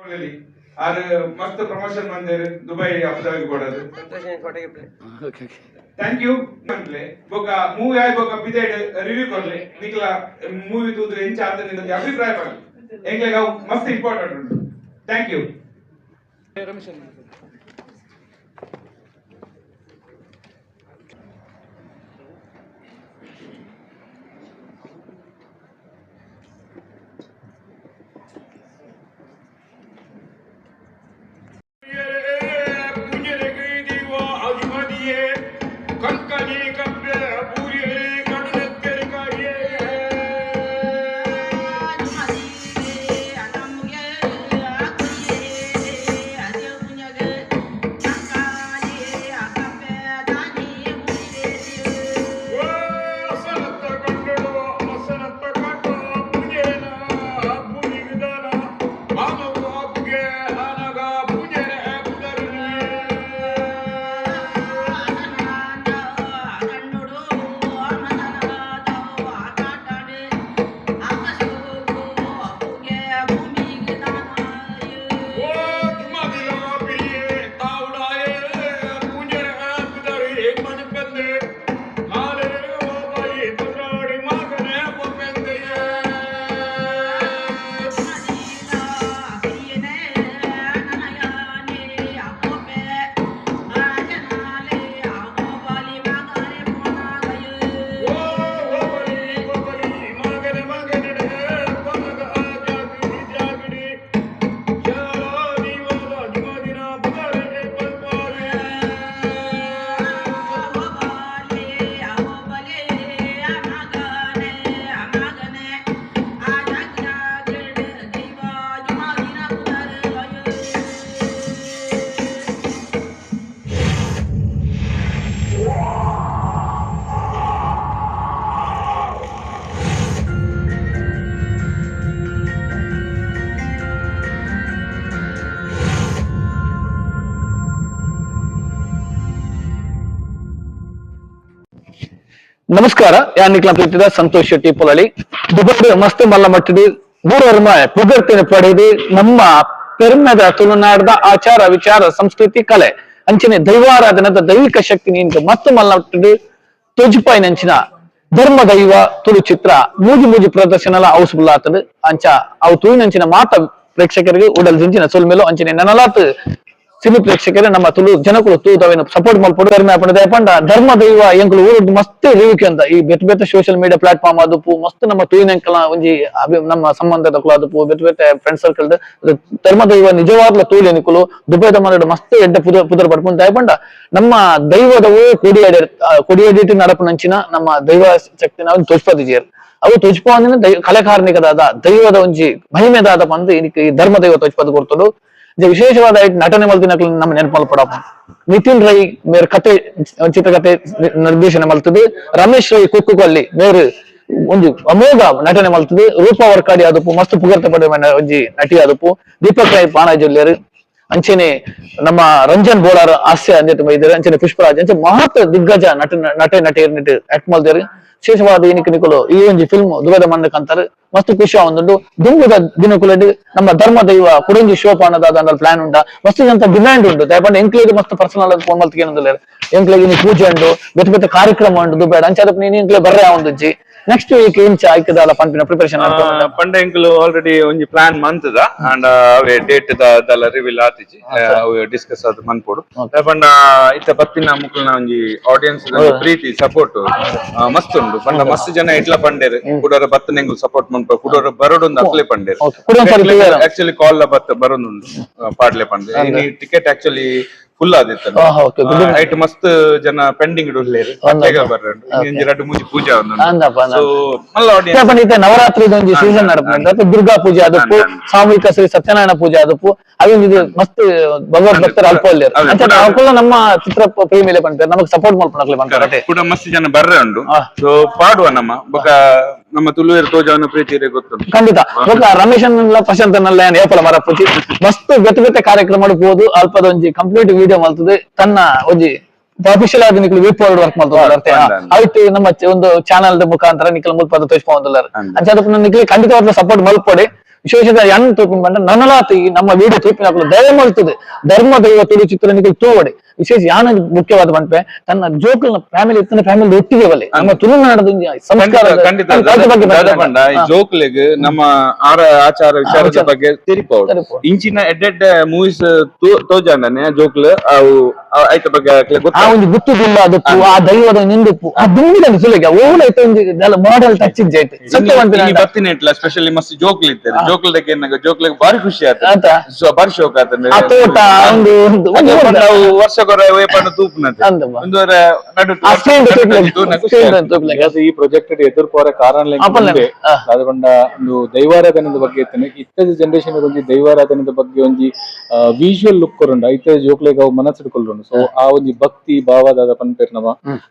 और मस्त प्रमोशन मंदिर दुबई अबुधाबी कोडದು थैंक यू मंतले बोका मूवी आय बोका बिदेड रिव्यू करले निकला मूवी तूदु ಎಂಚ ಆತ ನಿಂದ ಅಭಿಪ್ರಾಯ ಪಡಲಿ ಎಂಗ್ಲೆಗ ಮಸ್ತ್ ಇಂಪಾರ್ಟೆಂಟ್ ಉಂಟು थैंक यू रमेश ನಮಸ್ಕಾರ ಯಾನಿಕ್ಲ ಪ್ರೀತಿದ ಸಂತೋಷ್ ಶೆಟ್ಟಿ ಪೊಲಳಿ ದುಬೈ ಮಸ್ತ್ ಮಲ್ಲ ಮಟ್ಟಿದು ಬೂರರ್ಮ ಪುಗರ್ತಿನ ಪಡೆದು ನಮ್ಮ ಪೆರ್ಮೆದ ತುಳುನಾಡದ ಆಚಾರ ವಿಚಾರ ಸಂಸ್ಕೃತಿ ಕಲೆ ಅಂಚಿನ ದೈವಾರಾಧನದ ದೈವಿಕ ಶಕ್ತಿ ನಿಂತು ಮಸ್ತ್ ಮಲ್ಲ ಮಟ್ಟಿದು ತೊಜ್ಪಾಯಿನಂಚಿನ ಧರ್ಮ ದೈವ ತುಳು ಚಿತ್ರ ಮೂಜಿ ಮೂಜಿ ಪ್ರದರ್ಶನಲ ಹೌಸ್ಫುಲ್ ಆತದ ಅಂಚ ಅವು ತುಳಿನಂಚಿನ ಮಾತ ಪ್ರೇಕ್ಷಕರಿಗೆ ಉಡಲ್ ಜಿಂಚಿನ ಸೊಲ್ಮೆಲು ಅಂಚಿನ ನನಲಾತ್ ಸಿನಿ ಪ್ರೇಕ್ಷಕರೇ ನಮ್ಮ ತುಳು ಜನಕುಲು ತೂತವೇನು ಸಪೋರ್ಟ್ ಮಾಡ್ಕೊಂಡು ಕಡಿಮೆ ಪಡೆದ ಪಂಡ ಧರ್ಮ ದೈವ ಎಂಕುಲು ಊರದ್ದು ಮಸ್ತ್ ರಿವ್ಯೂ ಅಂತ ಈ ಬೆತ್ತ ಬೆತ್ತ ಸೋಷಿಯಲ್ ಮೀಡಿಯಾ ಪ್ಲಾಟ್ಫಾರ್ಮ್ ಆದಪ್ಪು ಮಸ್ತ್ ನಮ್ಮ ತೂಯಿನಂಕಲ ಒಂಜಿ ನಮ್ಮ ಸಂಬಂಧದ ಕುಲ ಆದಪ್ಪು ಬೆತ್ತ ಬೆತ್ತ ಫ್ರೆಂಡ್ ಸರ್ಕಲ್ ಧರ್ಮ ದೈವ ನಿಜವಾಗ್ಲ ತೂಲಿ ಎನಿಕುಲು ದುಬೈದ ಮರಡು ಮಸ್ತ್ ಎಡ್ಡ ಪುದರ್ ಪಡ್ಕೊಂಡು ದಯಪಂಡ ನಮ್ಮ ದೈವದವು ಕೊಡಿಯಡಿಟ್ಟು ನಡಪನಂಚಿನ ನಮ್ಮ ದೈವ ಶಕ್ತಿ ನಾವು ತೋಜ್ಪದಿಜಿಯರ್ ಅವು ತೋಜ್ಪಾಂದಿನ ಕಲೆಕಾರ್ಣಿಕದಾದ ದೈವದ ಒಂಜಿ ಮಹಿಮೆದಾದ ಪಂದು ಈ ಧರ್ಮ ದೈವ ತೋಜ್ಪದ ಕೊಡ್ತಡು ವಿಶೇಷವಾದ ನಟನೆ ಮಲ್ತಿನ ನಮ್ಮ ನೆನಪಲ್ ಪಡಪ ನಿತಿನ್ ರೈ ಮೇರ್ ಕತೆ ಚಿತ್ರಕಥೆ ನಿರ್ದೇಶನ ಮಲ್ತದೆ ರಮೇಶ್ ರೈ ಕುಕ್ಕುಕಲ್ಲಿ ಮೇರ್ ಒಂದು ಅಮೋಘ ನಟನೆ ಮಲ್ತದೆ ರೂಪಾ ವರ್ಕಾಡಿ ಆದಪ್ಪು ಮಸ್ತ್ ಪುಗರ್ತ ಪಡೆ ಒಂಜಿ ನಟಿ ಆದಪ್ಪು ದೀಪಕ್ ರೈ ಪಾನಾಜಲ್ಯರು ಅಂಚೆನೆ ನಮ್ಮ ರಂಜನ್ ಬೋಳಾರ್ ಹಾಸ್ಯ ಅಂಜೆ ಇದ್ದಾರೆ ಅಂಚೆನೆ ಪುಷ್ಪರಾಜ್ ಅಂಚೆ ಮಹತ್ ದಿಗ್ಗಜ ನಟೆ ನಟಿಯರ್ ಆಕ್ಟ್ ಮಲ್ತಾರೆ ವಿಶೇಷವಾದ ಏನಿಕ ನಿಕುಲು ಈ ಒಂದು ಫಿಲ್ಮ್ ದುಬೈದ ಮಣ್ಣಕ್ ಅಂತಾರೆ ಮಸ್ತ್ ಖುಷಿ ಒಂದು ದುಂಬುದ ದಿನಕುಲಡಿ ನಮ್ಮ ಧರ್ಮ ದೈವ ಕುಡಂಜಿ ಶೋಪಾನದ ಪ್ಲಾನ್ ಉಂಟ ಮಸ್ತ್ ಅಂತ ಡಿಮ್ಯಾಂಡ್ ಉಂಟು ದಯಪಂಡ ಎಂಕ್ಲೆಗ್ ಮಸ್ತ್ ಪರ್ಸನಲ್ ಫೋನ್ ಮಲ್ತ್ ಏನಂದಿಲ್ಲ ಎಂಕ್ಲೆಗ್ ನೀ ಪೂಜೆ ಉಂಟು ಬೆತ್ತ ಬೆತ್ತ ಕಾರ್ಯಕ್ರಮ ಉಂಟು ದುಬೈ ಅಂಚಾದಪ್ಪ ನೀನು ಎಂಕ್ಲೆ ಬರ್ರೆ ಒಂದುಜ್ಜಿ ನೆಕ್ಸ್ಟ್ ವೀಕ್ ಇಂಚ ಆಯ್ಕದಾಲ ಪಂಪಿನ ಪ್ರಿಪರೇಷನ್ ಪಂಡ ಎಂಕುಲು ಆಲ್ರೆಡಿ ಒಂಜಿ ಪ್ಲಾನ್ ಮಂತದ ಅಂಡ್ ಅವೇ ಡೇಟ್ ದಲ್ಲ ರಿವೀಲ್ ಆತಿಜಿ ಅವು ಡಿಸ್ಕಸ್ ಆದ್ ಮನ್ಪೋಡು ಪಂಡ ಇತ್ತ ಬತ್ತಿನ ಮುಕ್ಲನ ಒಂಜಿ ಆಡಿಯನ್ಸ್ ಪ್ರೀತಿ ಸಪೋರ್ಟ್ ಮಸ್ತ್ ಉಂಡು ಪಂಡ ಮಸ್ತ್ ಜನ ಇಟ್ಲ ಪಂಡೇರು ಕುಡೋರ ಬತ್ತನ ಎಂಗುಲು ಸಪೋರ್ಟ್ ಮನ್ಪ ಕುಡೋರ ಬರೋಡೊಂದು ಅಕ್ಲೆ ಪಂಡೇರು ಆಕ್ಚುಲಿ ಕಾಲ್ ಬತ್ತ ಬರೋದುಂಡು ಪಾಡ್ಲೆ ಪಂಡೆ ಟಿಕೆಟ್ ಆಕ್ಚುಲಿ ಫುಲ್ ಆದಿತ್ತು ಐಟ್ ಮಸ್ತ್ ಜನ ಪೆಂಡಿಂಗ್ ಇಡುಲ್ಲೇರು ಎರಡು ಮೂಜಿ ಪೂಜೆ ನವರಾತ್ರಿ ಸೀಸನ್ ನಡಪ ದುರ್ಗಾ ಪೂಜೆ ಅದಪ್ಪು ಸಾಮೂಹಿಕ ಶ್ರೀ ಸತ್ಯನಾರಾಯಣ ಪೂಜೆ ಅದಪ್ಪು ಅದೊಂದು ಮಸ್ತ್ ಭಗವದ್ ಭಕ್ತರ ಅಲ್ಪ ನಮ್ಮ ಚಿತ್ರ ಪ್ರೇಮಿಲೆ ಬಂತಾರೆ ನಮಗ್ ಸಪೋರ್ಟ್ ಮಾಡ್ಕೊಂಡ್ಲೆ ಬಂತಾರೆ ಕೂಡ ಮಸ್ತ್ ಜನ ಬರ್ರೆ ಉಂಡು ಸೊ ಪಾಡುವ ನಮ್ಮ ತುಳುವೇರು ತೋಜವನ ಪ್ರೀತಿ ಗೊತ್ತು ಖಂಡಿತ ರಮೇಶ್ ಪ್ರಶಾಂತ್ ಏಪಲ ಮರ ಪೂಜಿ ಮಸ್ತ್ ಬೆತ್ತ ಬೆತ್ತ ಕಾರ್ಯಕ್ರಮ ಮಾಡಬಹುದು ಅಲ್ಪದ ಒಂಜಿ ಕಂಪ್ಲೀಟ್ ವಿಡಿಯೋ ಮಲ್ತದೆ ತನ್ನ ಒಂಜಿ ಅಫಿಷಿಯಲ್ ಆದ ನಿಕ್ಲು ವಿ ಫಾರ್ವರ್ಡ್ ವರ್ಕ್ ಮಾಡ್ತಾರೆ ಆಯ್ತು ನಮ್ಮ ಒಂದು ಚಾನಲ್ ಮುಖಾಂತರ ನಿಕ್ಲ ಮುಲ್ಪದ ತೋರಿಸ್ಕೊಂಡ್ಲಾರ ಅಂಚಾದ ನಿಕ್ಲಿ ಖಂಡಿತವಾದ ಸಪೋರ್ಟ್ ಮಲ್ಪೊಡೆ ವಿಶೇಷದ ಯಾನ್ ತೂಪಿನ ಬಂಡ ನನಲಾತಿ ನಮ್ಮ ವೀಡಿಯೋ ತೂಪಿನ ದಯ ಮಾಡ್ತದೆ ಧರ್ಮ ದೈವ ತುಳು ಚಿತ್ರ ನಿಖಲ್ ತೂವಡೆ ವಿಶೇಷ ಯಾನ ಮುಖ್ಯವಾದ ಬಂಪೆ ತನ್ನ ಜೋಕಲ್ನ ಫ್ಯಾಮಿಲಿ ಇತ್ತನ ಫ್ಯಾಮಿಲಿ ಒಟ್ಟಿಗೆ ಬಲೆ ನಮ್ಮ ತುಳುನಾಡದ ಸಂಸ್ಕಾರ ಜೋಕ್ಲೆಗ್ ನಮ್ಮ ಆಚಾರ ವಿಚಾರದ ಬಗ್ಗೆ ತಿರುಪೌಡು ಇಂಚಿನ ಎಡ್ಡೆಡ್ ಮೂವೀಸ್ ತೋಜಾಂಡನೆ ಜೋಕ್ಲು ಅವು ಐತ ಬಗ್ಗೆ ಆ ಒಂದು ಗುತ್ತುದಿಲ್ಲ ಅದಕ್ಕೂ ಆ ದೈವದ ನಿಂದಕ್ಕೂ ಆ ದುಂಬಿದಲ್ಲಿ ಸುಲಿಗೆ ಓಲೈತೆ ಒಂದು ಮಾಡೆಲ್ ಟಚ್ ಇಜ್ಜೈತೆ ಸತ್ಯವಂತ ಬರ್ತೀನಿ ಇಟ್ಲ ಸ್ಪೆಷಲಿ ಮಸ್ತ್ ಜೋಕ್ಲ್ ಇರ್ತಾರೆ ಜೋಕ್ಲದಕ್ಕೆ ಏನಾಗ ಜೋಕ್ಲಿಗೆ ಬಾರಿ ಖುಷಿ ಆಗ್ತದೆ ಬಾರಿ ಶೋಕ ಆಗ್ತದೆ ಆ ತೋಟ ಒಂದು ನಾವು ವರ್ಷಕೊರ ವೇಪನ ತೂಪುನತೆ ಒಂದೂವರ ಈ ಪ್ರಾಜೆಕ್ಟ್ ಎದುರ್ಕೋರ ಕಾರಣ ಅದುಕೊಂಡ ಒಂದು ದೈವಾರಾಧನದ ಬಗ್ಗೆ ಇತ್ತದ ಜನರೇಷನ್ ಒಂಜಿ ದೈವಾರಾಧನದ ಬಗ್ಗೆ ಒಂಜಿ ವಿಜುವಲ್ ಲುಕ್ ಕೊರಂಡ ಐತ ಜೋಕ್ಲೆಗ್ ಅವು ಮನಸ್ಸಿಡ್ಕೊಳ್ರು ಸೊ ಆ ಒಂಜಿ ಭಕ್ತಿ ಭಾವದ ಪನ್ಪೇರ್ ನಮ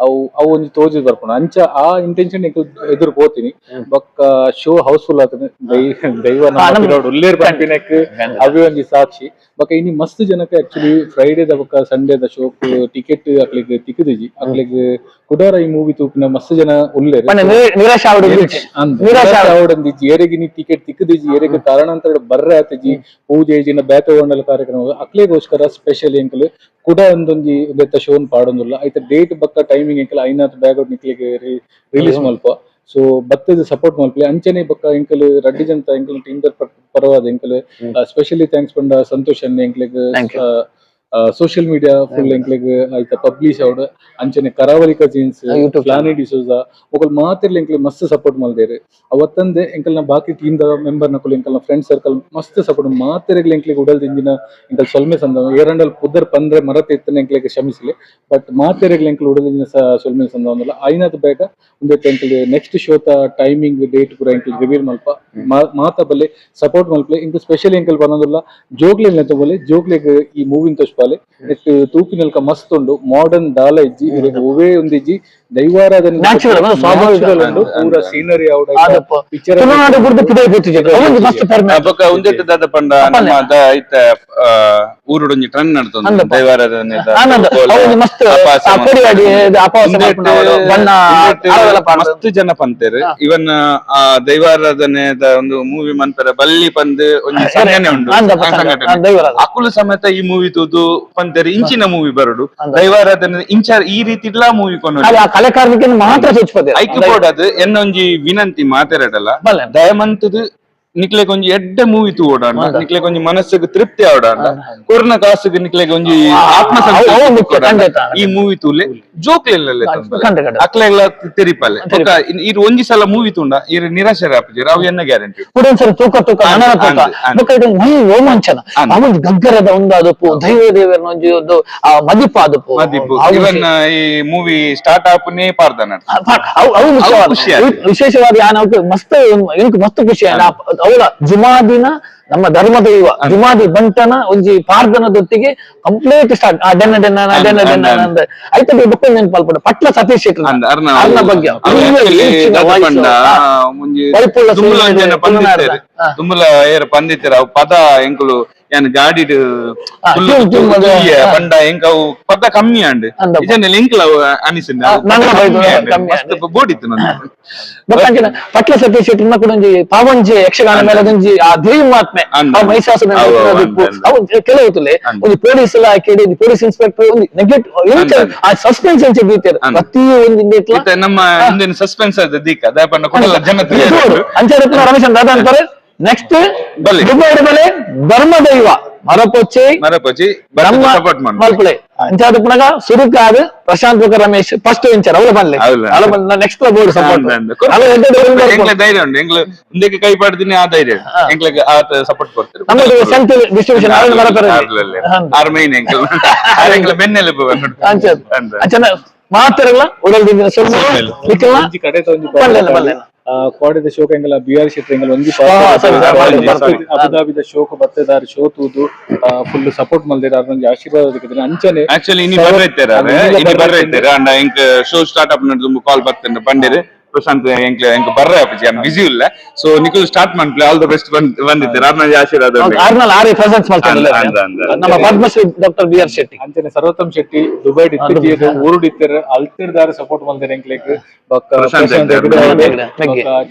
ಅವು ಒಂಜಿ ತೋಜಿ ಬರ್ಪುಂಡು ಅಂಚ ಆ ಇಂಟೆನ್ಷನ್ ಎದುರು ಹೋತೀನಿ ಬೊಕ್ಕ ಶೋ ಹೌಸ್ಫುಲ್ ಆತನೆ ದೈವ ಉಲ್ಲೇರ್ ಪನ್ಪಿನಕ್ ಅವೇ ಒಂಜಿ ಸಾಕ್ಷಿ ಬೊಕ್ಕ ಇನಿ ಮಸ್ತ್ ಜನಕ್ಕೆ ಆಕ್ಚುಲಿ ಫ್ರೈಡೇದ ಬೊಕ್ಕ ಸಂಡೇದ ಶೋಕ್ ಟಿಕೆಟ್ ಅಕ್ಲಿಗ್ ತಿಕ್ಕದಿಜಿ ಅಕ್ಲಿಗ್ ಕುಡಾರ ಈ ಮೂವಿ ತೂಪಿನ ಮಸ್ತ್ ಜನ ಉಲ್ಲೇರ್ ನಿರಾಶ ಆವಡಂದಿಜಿ ಏರೆಗಿನಿ ಟಿಕೆಟ್ ತಿಕ್ಕದಿಜಿ ಏರೆಗೆ ಕಾರಣಾಂತರ ಬರ್ರೆ ಆತಜಿ ಪೂಜೆ ಜಿನ ಬೇತಗೊಂಡಲ ಕಾರ್ಯಕ್ರಮ ಅಕ್ಲೆಗೋಸ್ಕರ ಸ್ಪೆಷಲ್ ಎಂಕಲ್ ಕೂಡ ಒಂದೊಂಜಿ ಬೆತ್ತ ಶೋನ್ ಪಾಡೊಂದುಲ್ಲ ಐತ ಡೇಟ್ ಬಕ್ಕ ಟೈಮಿಂಗ್ ಎಂಕಲ್ ಐನಾತ್ ಬ್ಯಾಗ್ ನಿಕ್ಲಿಗೆ ರಿಲೀಸ್ ಮಲ್ಪ ಸೊ ಬತ್ತದ ಸಪೋರ್ಟ್ ಮಲ್ಪಲೆ ಅಂಚನೆ ಬಕ್ಕ ಎಂಕಲ್ ರಡ್ಡಿ ಜನತ ಎಂಕಲ್ ಟೀಮ್ ಪರವಾದ ಎಂಕಲ್ ಸ್ಪೆಷಲಿ ಥ್ಯಾಂಕ್ಸ್ ಪಂಡ ಸಂತೋಷ್ ಅನ್ನ ಎಂಕ್ಲೆಗ್ ಸೋಷಿಯಲ್ ಮೀಡಿಯಾ ಫುಲ್ ಎಂಕ್ಲೆಗ್ ಆಯ್ತ ಪಬ್ಲಿಷ್ ಅವಡ್ ಅಂಚನೆ ಕರಾವಳಿ ಕಜಿನ್ಸ್ ಫ್ಲಾನಿ ಡಿಸೋಜಾ ಒಕಲ್ ಮಾತಿರ್ಲಿ ಎಂಕ್ಲೆಗ್ ಮಸ್ತ್ ಸಪೋರ್ಟ್ ಮಲ್ದೇರು ಅವತ್ತಂದೆ ಎಂಕಲ್ನ ಬಾಕಿ ಟೀಮ್ ದ ಮೆಂಬರ್ ನಕುಲು ಎಂಕಲ್ನ ಫ್ರೆಂಡ್ ಸರ್ಕಲ್ ಮಸ್ತ್ ಸಪೋರ್ಟ್ ಮಾತಿರ್ಲಿ ಎಂಕ್ಲೆಗ್ ಉಡಲ್ ದಿಂಜಿನ ಎಂಕಲ್ ಸೊಲ್ಮೆ ಸಂದ ಏರಂಡಲ್ ಪುದರ್ ಪಂದ್ರೆ ಮರತ್ ಎತ್ತನ ಎಂಕ್ಲೆಗ್ ಕ್ಷಮಿಸಲಿ ಬಟ್ ಮಾತಿರ್ಲಿ ಎಂಕಲ್ ಉಡಲ್ ದಿಂಜಿನ ಸೊಲ್ಮೆ ಸಂದ ಒಂದಲ್ಲ ಐನಾತ್ ಬೇಗ ಒಂದೇ ಎಂಕಲ್ ನೆಕ್ಸ್ಟ್ ಶೋತ ಟೈಮಿಂಗ್ ಡೇಟ್ ಕೂಡ ಎಂಕಲ್ ರಿವೀಲ್ ಮಲ್ಪ ಮಾತ ಬಲ್ಲೆ ಸಪೋರ್ಟ್ ಮಲ್ಪಲೆ ಇಂಕ ಸ್ಪೆಷಲಿ ಎಂಕಲ್ ಬಂದಲ್ಲ ಜೋಗ್ಲೆ ತಗೊಳ್ಳಿ ಜೋಗ್ಲೆಗ್ ಈ ಮೂವಿನ ತೋಷ್ಪಾಲೆ ನೆಕ್ಸ್ಟ್ ತೂಪಿನಲ್ಕ ಮಸ್ತ್ ಉಂಡು ಮಾಡರ್ನ್ ದಾಲ ಇಜ್ಜಿ ಒವೇ ಒಂದಿಜ್ಜಿ ದೈವಾರಾಧನೆ ಪೂರ ಸೀನರಿ ಒಂದೆಟ್ಟು ಪಂಡ ಐತ ಊರುಡೊಂಜಿ ಟ್ರೆಂಡ್ ನಡ್ತೊಂದು ದೈವಾರಾಧನೆ ಮಸ್ತ್ ಜನ ಪಂತೇರು ಇವನ್ ಆ ದೈವಾರಾಧನೆದ ಒಂದು ಮೂವಿ ಮನ್ಪೆರ ಬಲ್ಲಿ ಪಂದ್ ಒಂಜಿ ಸಂಘಟನೆ ಉಂಟು ಅಕುಲು ಸಮೇತ ಈ ಮೂವಿ ತೂದು ಪಂತೇರು ಇಂಚಿನ ಮೂವಿ ಬರಡು ದೈವಾರಾಧನೆ ಇಂಚಾರ್ ಈ ರೀತಿ ಇಲ್ಲ ಮೂವಿ ಕೊಂಡು ಕಲೆ ಕಾರ್ಮಿಕ ಮಾತ್ರ ಐಕ್ಯಪೋಡದು ಎನ್ನ ಒಂಜಿ ವಿನಂತಿ ಮಾತಾಡಲ್ಲ ದಯಮಂತದು ನಿಕ್ಲೆಗ್ ಒಂಜಿ ಎಡ್ಡೆ ಮೂವಿ ತೂಡಾಂಡ ನಿಕ್ಲೆಗ್ ಒಂಜಿ ಮನಸ್ಸಿಗೆ ತೃಪ್ತಿ ಆವಡಾಂಡ ಕೊರ್ನ ಕಾಸಿಗೆ ನಿಕ್ಲೆಗ್ ಒಂಜಿ ಆತ್ಮಸಂತೋಷ ಈ ಮೂವಿ ತೂಲೆ ಜೋಕ್ಲೆಲ್ಲ ಅಕ್ಲೆಲ್ಲ ತೆರಿಪಲ್ಲೆ ಇರ್ ಒಂಜಿ ಸಲ ಮೂವಿ ತೂಂಡ ಇರ್ ನಿರಾಶರ ಆಪುಜಿ ಅವು ಎನ್ನ ಗ್ಯಾರಂಟಿ ರೋಮಾಂಚನ ಗಗ್ಗರದ ಒಂದು ಅದಪ್ಪು ದೈವ ದೇವರನ ಒಂಜಿ ಒಂದು ಮದಿಪ್ಪು ಇವನ್ ಈ ಮೂವಿ ಸ್ಟಾರ್ಟ್ ಆಪುನೇ ಪಾರ್ದನ ವಿಶೇಷವಾದ ಮಸ್ತ್ ಮಸ್ತ್ ಖುಷಿ ಅವಳ ಜುಮಾದಿನ ನಮ್ಮ ಧರ್ಮ ದೈವ ಜುಮಾದಿ ಬಂಟನ ಒಂಜಿ ಪಾರ್ದನದೊತ್ತಿಗೆ ಕಂಪ್ಲೀಟ್ ಸ್ಟಾರ್ಟ್ ಆಯ್ತು ಬುಕ್ ನೆನಪಲ್ಪಡ ಪಟ್ಲ ಸತೀಶ್ ಅರ್ನ ಬಗ್ಗೆ ತುಂಬಲ ಏರ್ ಪಂದಿತ್ತರ ಪದ ಎಂಕುಲು ಏನ್ ಗಾಡಿ ಪಂಡ ಎಂಕ ಅವು ಪದ ಕಮ್ಮಿ ಅಂಡ್ ಇದನ್ನ ಲಿಂಕ್ಲ ಅನಿಸಿಂದ ಬೋಡಿತ್ತು ಪಟ್ಲ ಸತೀಶ್ ಶೆಟ್ಟಿ ಕೂಡ ಪಾವಂಜಿ ಯಕ್ಷಗಾನ ಮೇಲದೊಂಜಿ ಆ ದೇವಿಮಾತ್ಮೆ ಮೈಸಾಸುರ ಕೆಲವುತಲೆ ಒಂದು ಪೊಲೀಸ್ ಇಲಾಖೆ ಪೊಲೀಸ್ ಇನ್ಸ್ಪೆಕ್ಟರ್ ಒಂದು ನೆಗೆಟಿವ್ ಆ ಸಸ್ಪೆನ್ಸ್ ಅಂತ ಬೀತಾರೆ ಪ್ರತಿ ಒಂದು ನಮ್ಮ ಹಿಂದಿನ ಸಸ್ಪೆನ್ಸ್ ಅದ ದೀಕ ದಯಪಂಡ ಕೊಡಲ್ಲ ಜನತೆ ಅಂಚೆ ರಮೇಶ್ ಅಂತ ಅಂತಾರೆ ನೆಕ್ಸ್ಟ್ ಬಲೆ ಧರ್ಮ ದೈವ ಮರಪೊಚ್ಚಿ ಮಲ್ಪಳೆ ಅಂಚಾದ ಪುನಗ ಸುರುಕಾದ ಪ್ರಶಾಂತ್ ರಮೇಶ್ ಫಸ್ಟ್ ವೆಂಚರ್ ಅವಳ ಬಂದ್ಲೆ ನೆಕ್ಸ್ಟ್ ಬೋರ್ಡ್ ಸಪೋರ್ಟ್ ಧೈರ್ಯ ಉಂಟು ಎಂಗ್ಲು ಮುಂದಕ್ಕೆ ಕೈ ಪಾಡ್ತೀನಿ ಆ ಧೈರ್ಯ ಎಂಗ್ಲಿಗೆ ಆ ಸಪೋರ್ಟ್ ಕೊಡ್ತಾರೆ ನಮ್ಮದು ಸೆಂಟ್ ಡಿಸ್ಟ್ರಿಬ್ಯೂಷನ್ ಆರ್ ಮೈನ್ ಎಂಗ್ಲು ಬೆನ್ನೆಲುಬು ಅಂಚನ ಮಾತ್ರಲ್ಲ ಉಡಲ್ದಿಂದ ಕೋಡೆದ ಶೋಕ ಎಂಗಲ ಬಿಆರ್ ಶೆಟ್ಟಿ ಎಂಗಲ ಒಂಜಿ ಅಬುದಾಬಿದ ಶೋಕ ಬತ್ತದಾರ್ ಶೋ ತೂದು ಫುಲ್ ಸಪೋರ್ಟ್ ಮಲ್ದೇರ ಅರ್ನೊಂಜಿ ಆಶೀರ್ವಾದ ದಿಕ್ಕಿದ್ರೆ ಅಂಚನೆ ಆಕ್ಚುಲಿ ಇನಿ ಬರ್ರೈತೆರ ಅಂಡ ಇಂಕ್ ಶೋ ಸ್ಟಾರ್ಟ್ ಅಪ್ ನಡ್ದು ಕಾಲ್ ಬರ್ತಂಡ ಬಂದಿರು ಪ್ರಶಾಂತ್ ಎಂಕ್ ಬರ್ರೆ ಅಪ್ಪಜಿ ಐ ಬಿಸಿ ಇಲ್ಲ ಸೊ ನಿಖಿಲ್ ಸ್ಟಾರ್ಟ್ ಮಾಡ್ಲಿ ಆಲ್ ದ ಬೆಸ್ಟ್ ಬಂದಿದ್ದಾರೆ ಅರ್ನಾಜಿ ಆಶೀರ್ವಾದ ಆರ್ನಲ್ ಆರಿ ಪ್ರೆಸೆನ್ಸ್ ಮಾಡ್ತಾರೆ ನಮ್ಮ ಪದ್ಮಶ್ರೀ ಡಾಕ್ಟರ್ ಬಿ.ಆರ್. ಶೆಟ್ಟಿ ಅಂಚನೆ ಸರ್ವೋತ್ತಮ್ ಶೆಟ್ಟಿ ದುಬೈ ಇತ್ತಿದ್ದೀರಿ ಊರುಡಿತ್ತರ ಅಲ್ತಿರ್ದಾರ ಸಪೋರ್ಟ್ ಮಾಡ್ತಾರೆ ಎಂಕ್ಲೆಗ್ ಪ್ರಶಾಂತ್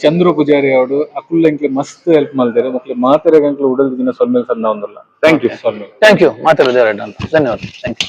ಚಂದ್ರು ಪೂಜಾರಿ ಅವರು ಅಕುಲ್ ಎಂಕ್ಲೆ ಮಸ್ತ್ ಹೆಲ್ಪ್ ಮಾಡ್ತಾರೆ ಮಕ್ಳು ಮಾತಾಡ ಎಂಕ್ಲೆ ಉಡಲ್ ದಿನ ಸೊಲ್ಮೇಲೆ ಸಣ್ಣ ಒಂದಲ್ಲ ಥ್ಯಾಂಕ್ ಯು ಥ್ಯಾಂಕ್ ಯು ಮಾತಾಡಿದ್ರೆ ಧನ್ಯವಾದ ಥ್ಯಾಂಕ್ ಯು